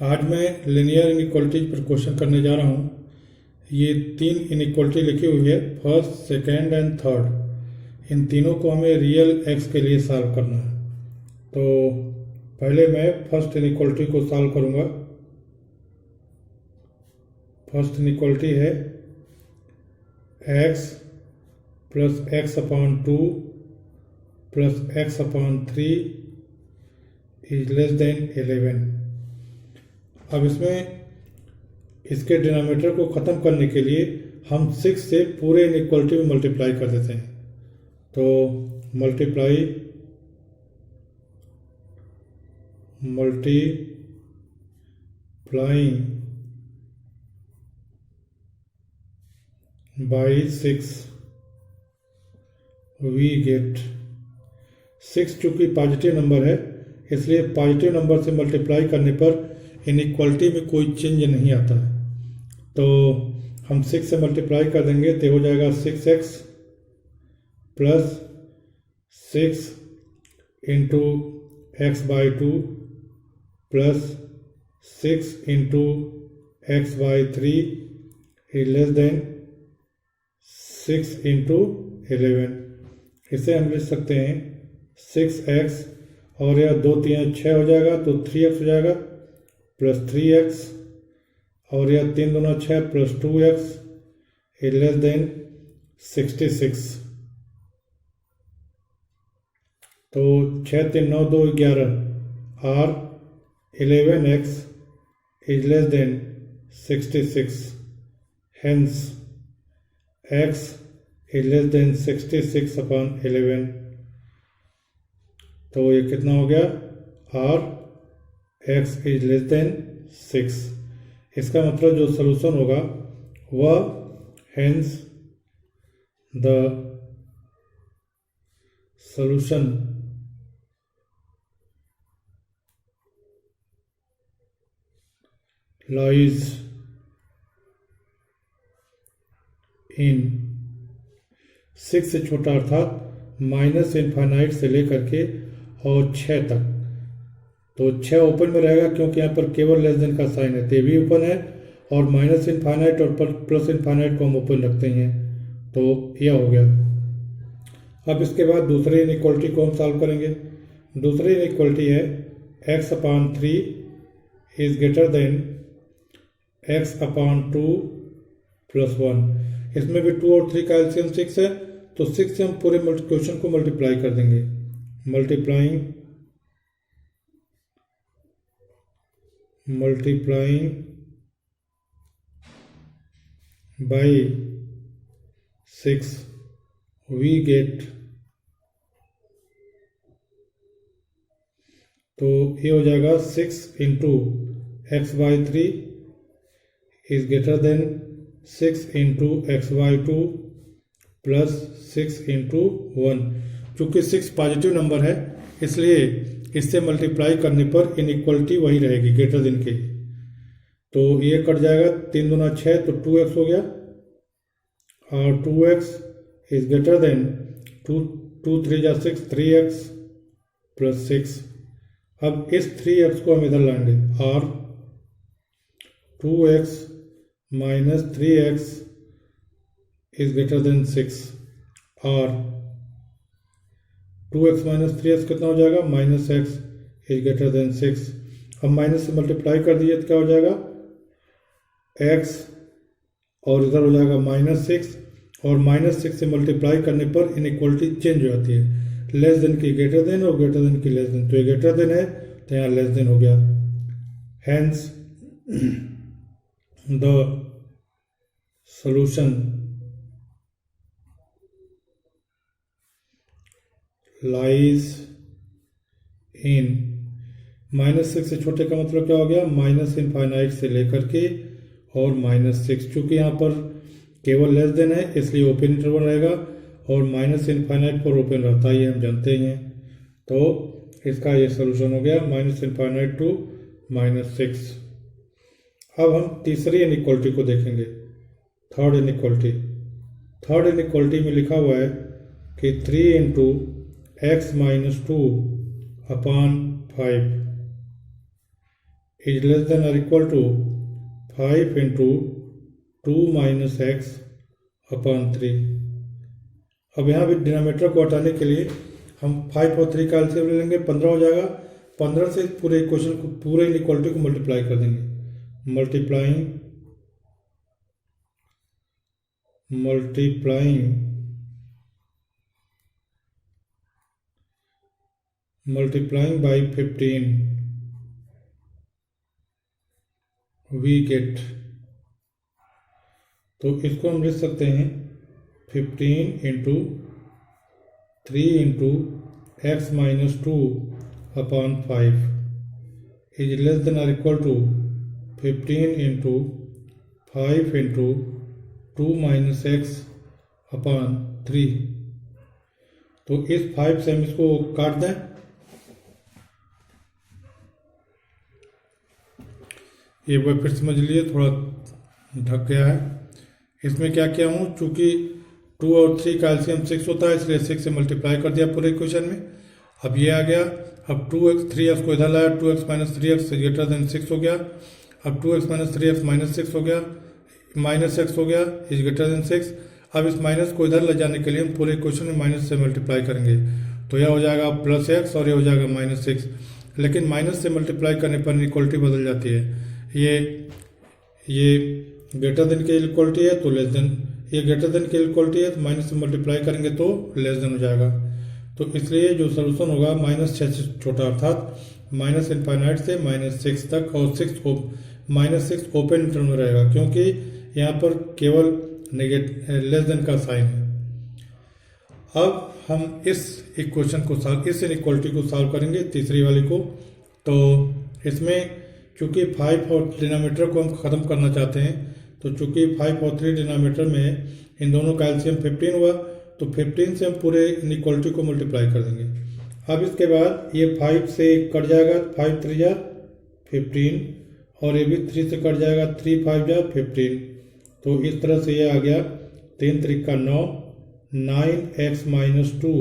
आज मैं linear inequalities पर क्वेश्चन करने जा रहा हूँ। ये 3 इनइक्वालिटी लिखी हुई है, फर्स्ट, सेकेंड एंड थर्ड। इन तीनों को हमें रियल एक्स के लिए सॉल्व करना है। तो पहले मैं फर्स्ट इनइक्वालिटी को सॉल्व करूँगा। फर्स्ट इनइक्वालिटी है x plus x upon 2 plus x upon 3 is less then 11। अब इसमें इसके डिनोमिनेटर को ख़त्म करने के लिए हम 6 से पूरे इनइक्वालिटी में मल्टीप्लाई कर देते हैं। तो मल्टीप्लाइंग बाई 6 वी गेट 6। चूँकि पॉजिटिव नंबर है इसलिए पॉजिटिव नंबर से मल्टीप्लाई करने पर इनइक्वालिटी में कोई चेंज नहीं आता है। तो हम 6 से मल्टीप्लाई कर देंगे तो हो जाएगा 6x plus 6 into x by 2 plus 6 into x by 3 is less then 6 into 11। इसे हम लिख सकते हैं 6x और यह 2 3 6 हो जाएगा तो 3x हो जाएगा प्लस 3x और यह 3 दूना 6 plus 2x is less then 66। तो 6 3 9 2 11 और 11x is less then 66। Hence x is less then 66 upon 11। तो ये कितना हो गया? और x इज लेस देन 6। इसका मतलब जो सलूशन होगा वह hence the solution lies in 6 से छोटा अर्थात माइनस इनफाइनाइट से लेकर के और 6 तक। तो 6 ओपन में रहेगा क्योंकि यहाँ पर केवल लेस देन का साइन है, तो ये भी ओपन है और माइनस इनफाइनाइट और प्लस इनफाइनाइट को हम ओपन रखते हैं। तो यह हो गया। अब इसके बाद दूसरी इनइक्वालिटी को हम सॉल्व करेंगे। दूसरी इनइक्वालिटी है x upon 3 is greater than x upon 2 plus 1। इसमें भी 2 और 3 का एलसीएम 6 है, तो 6 से हम पूरे क्वेश्चन को मल्टीप्लाई कर देंगे। मल्टीप्लाइंग by 6 we get, तो ये हो जाएगा 6 into x by 3 is greater than 6 into x by 2 plus 6 into 1। चूँकि 6 पॉजिटिव नंबर है इसलिए इससे मल्टीप्लाई करने पर इनइक्वालिटी वही रहेगी, ग्रेटर देन के। तो ये कट जाएगा, 3 दूना 6 तो 2x हो गया और 2x इज ग्रेटर देन 2 3 जा 6 3x प्लस 6। अब इस 3x को हम इधर लाएंगे और 2x minus 3x is greater than 6 और 2x माइनस 3x कितना हो जाएगा? Minus x is greater than 6। अब माइनस से मल्टीप्लाई कर दीजिए तो क्या हो जाएगा? x और इधर हो जाएगा माइनस 6 और माइनस 6 से मल्टीप्लाई करने पर इनइक्वालिटी चेंज हो जाती है। लेस देन की ग्रेटर देन और ग्रेटर देन की लेस देन। तो ये ग्रेटर देन है तो यहाँ लेस देन हो गया। Hence the solution lies in minus 6 से छोटे का मतलब क्या हो गया? माइनस इनफाइनाइट से लेकर के और माइनस 6। चूँकि यहाँ पर केवल लेस देन है इसलिए ओपन इंटरवल रहेगा और माइनस इनफाइनाइट पर ओपन रहता है, ये हम जानते ही हैं। तो इसका ये सलूशन हो गया माइनस इनफाइनाइट टू माइनस 6। अब हम तीसरी इनइक्वालिटी को देखेंगे, थर्ड इनइक्वालिटी। थर्ड इनइक्वालिटी में लिखा हुआ है कि 3 into x minus 2 upon 5 is less than और equal to 5 into 2 minus x upon 3। अब यहाँ भी डिनोमिनेटर को हटाने के लिए हम 5 और 3 का एलसीएम ले लेंगे, 15 हो जाएगा। 15 से पूरे इक्वेशन को, पूरे इनइक्वालिटी को मल्टीप्लाई कर देंगे। मल्टीप्लाइंग बाई 15 वी गेट, तो इसको हम लिख सकते हैं 15 into 3 into x minus 2 upon 5 is less than और equal to 15 into 5 into 2 minus x upon 3। तो इस 5 से हम इसको काट दें। ये वो फिर समझ लिए, थोड़ा ढक गया है। इसमें क्या किया हूँ, चूंकि 2 और 3 का एलसीएम 6 होता है, इसलिए 6 से मल्टीप्लाई कर दिया पूरे इक्वेशन में। अब ये आ गया। अब 2x 3x को इधर लाया, 2x minus 3x greater than 6 हो गया। अब 2x माइनस 3x माइनस 6 हो गया, माइनस एक्स हो गया इज ग्रेटर देन 6। अब इस माइनस को इधर ले जाने के लिए हम पूरे इक्वेशन में माइनस से मल्टीप्लाई करेंगे, तो यह हो जाएगा प्लस एक्स और ये हो जाएगा माइनस 6। लेकिन माइनस से मल्टीप्लाई करने पर इक्वलिटी बदल जाती है। ये ग्रेटर देन के इक्वलिटी है तो लेस देन, ये ग्रेटर देन के इक्वलिटी है तो माइनस से मल्टीप्लाई करेंगे तो लेस देन हो जाएगा। तो इसलिए जो सोल्यूशन होगा -6 से छोटा, अर्थात माइनस इनफाइनाइट से -6 तक, और -6 ओपन इंटरवल में रहेगा, क्योंकि यहाँ पर केवल लेस देन का साइन है। अब हम इस इक्वेशन को इस इनइक्वालिटी को सॉल्व करेंगे, तीसरी वाली को। तो इसमें चूंकि 5 और डिनोमिनेटर को हम ख़त्म करना चाहते हैं, तो चूंकि 5 और 3 डिनोमिनेटर में इन दोनों का एलसीएम 15 हुआ, तो 15 से हम पूरे इनइक्वालिटी को मल्टीप्लाई कर देंगे। अब इसके बाद ये 5 से कट जाएगा, 5 3 जा 15, और ये भी 3 से कट जाएगा, 3 5 जा 15। तो इस तरह से ये आ गया 3 3 का 9, 9x minus 2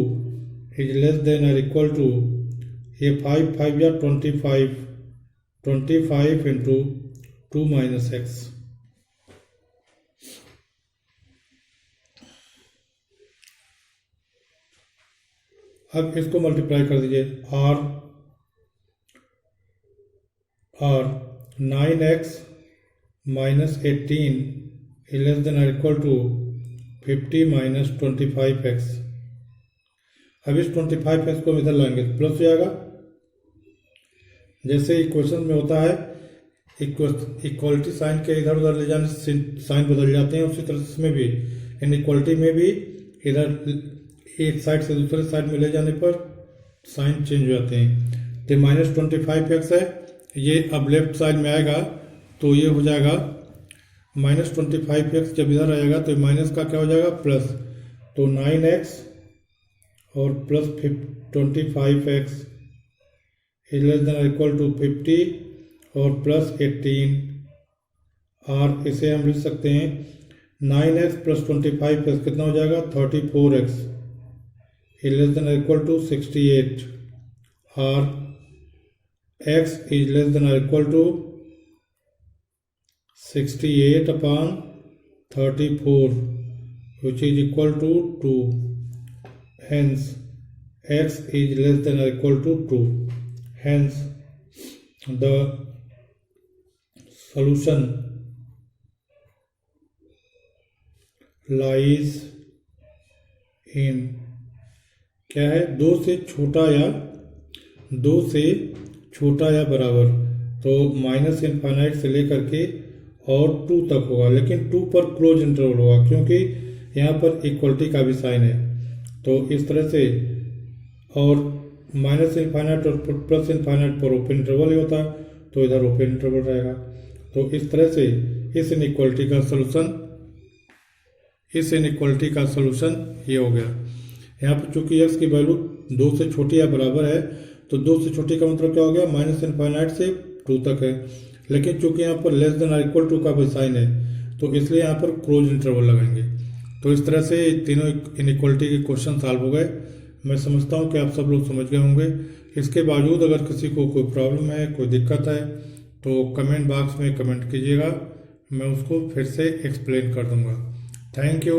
is less than और इक्वल टू, ये 5 5 जा 25 इंटू 2 माइनस एक्स। अब इसको मल्टीप्लाई कर दीजिए, r 9x minus 18 is less than और इक्वल टू 50 माइनस 25x। अब इस 25x को हम इधर लाएंगे तो प्लस हो जाएगा। जैसे इक्वेशन में होता है, इक्वलिटी साइन के इधर उधर ले जाने से साइन बदल जाते हैं, उसी तरह इसमें भी, इनइक्वालिटी में भी इधर एक साइड से दूसरे साइड में ले जाने पर साइन चेंज हो जाते हैं। तो -25x है, ये अब लेफ्ट साइड में आएगा तो ये हो जाएगा -25x। जब इधर आएगा तो माइनस का क्या हो जाएगा, प्लस। तो 9x और plus 25x is less than equal to 50 और प्लस 18। और इसे हम लिख सकते हैं 9x प्लस 25x कितना हो जाएगा, 34x is less than equal to 68। और x is less than equal to 68 upon 34 which is equal to 2. Hence x is less than or equal to 2. Hence the solution lies in, क्या है, 2 से छोटा या बराबर। तो माइनस इनफाइनाइट से लेकर के और 2 तक होगा, लेकिन 2 पर क्लोज इंटरवल होगा, क्योंकि यहाँ पर इक्वलिटी का भी साइन है। तो इस तरह से, और माइनस इनफाइनाइट और प्लस इनफाइनाइट पर ओपन इंटरवल ही होता है, तो इधर ओपन इंटरवल रहेगा। तो इस तरह से इस इनइक्वालिटी का सलूशन ये हो गया। यहाँ पर चूंकि x की वैल्यू 2 से छोटी या बराबर है, तो 2 से छोटी का मतलब क्या हो गया, माइनस इनफाइनाइट से 2 तक है। लेकिन चूंकि यहाँ पर लेस देन और इक्वल टू का भी साइन है, तो इसलिए यहाँ पर क्लोज इंटरवल लगाएंगे। तो इस तरह से तीनों इनइक्वालिटी के क्वेश्चन सॉल्व हो गए। मैं समझता हूँ कि आप सब लोग समझ गए होंगे। इसके बावजूद अगर किसी को कोई प्रॉब्लम है, कोई दिक्कत है, तो कमेंट बॉक्स में कमेंट कीजिएगा, मैं उसको फिर से एक्सप्लेन कर दूंगा। Thank you.